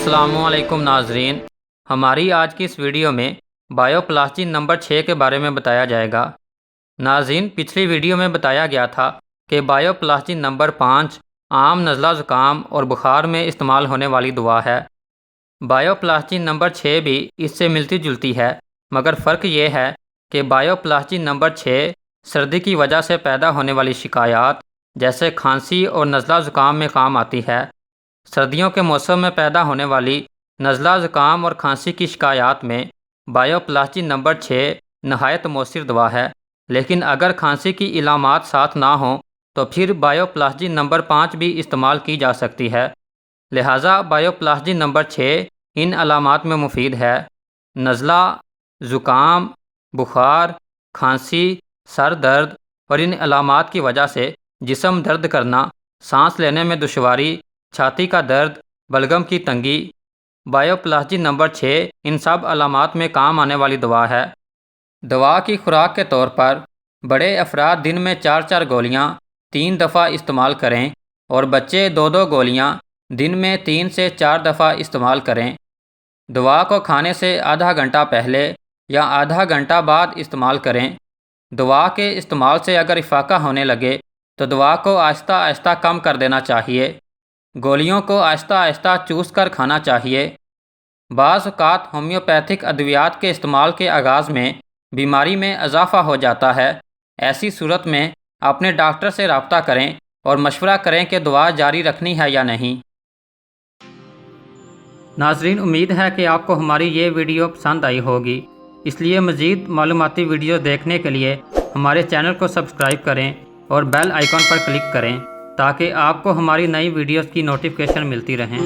अस्सलामुअलैकुम नाजरीन, हमारी आज की इस वीडियो में बायोप्लास्टिन नंबर 6 के बारे में बताया जाएगा। नाजरीन, पिछली वीडियो में बताया गया था कि बायोप्लास्टिन नंबर 5 आम नज़ला ज़ुकाम और बुखार में इस्तेमाल होने वाली दवा है। बायोप्लास्टिन नंबर 6 भी इससे मिलती जुलती है, मगर फ़र्क ये है कि बायोप्लास्टिन नंबर 6 सर्दी की वजह से पैदा होने वाली शिकायत जैसे खांसी और नज़ला ज़ुकाम में काम आती है। सर्दियों के मौसम में पैदा होने वाली नज़ला ज़ुकाम और खांसी की शिकायत में बायोप्लास्टिन नंबर 6 नहायत मौसर दवा है, लेकिन अगर खांसी की इलामात साथ ना हो तो फिर बायोप्लास्टिन नंबर 5 भी इस्तेमाल की जा सकती है। लिहाजा बायोप्लास्टिन नंबर 6 इन अलामात में मुफीद है। नज़ला, ज़ुकाम, बुखार, खांसी, सर दर्द और इन अलामात की वजह से जिस्म दर्द करना, सांस लेने में दुश्वारी, छाती का दर्द, बलगम की तंगी। बायोप्लास्टिन नंबर 6 इन सब अलामात में काम आने वाली दवा है। दवा की खुराक के तौर पर बड़े अफराद दिन में 4-4 गोलियां 3 दफ़ा इस्तेमाल करें और बच्चे 2-2 गोलियां दिन में 3 से 4 दफ़ा इस्तेमाल करें। दवा को खाने से आधा घंटा पहले या आधा घंटा बाद इस्तेमाल करें। दवा के इस्तेमाल से अगर इफाका होने लगे तो दवा को आहिस्ता आहिस्ता कम कर देना चाहिए। गोलियों को आहिस्ता आहिस्ता चूस कर खाना चाहिए। बाज़ औक़ात होम्योपैथिक अद्वियात के इस्तेमाल के आगाज़ में बीमारी में इजाफ़ा हो जाता है। ऐसी सूरत में अपने डॉक्टर से रब्ता करें और मशवरा करें कि दवा जारी रखनी है या नहीं। नाजरीन, उम्मीद है कि आपको हमारी ये वीडियो पसंद आई होगी, इसलिए मज़ीद मालूमाती वीडियो देखने के लिए हमारे चैनल को सब्सक्राइब करें और बेल आइकॉन पर क्लिक करें ताकि आपको हमारी नई वीडियोस की नोटिफिकेशन मिलती रहें।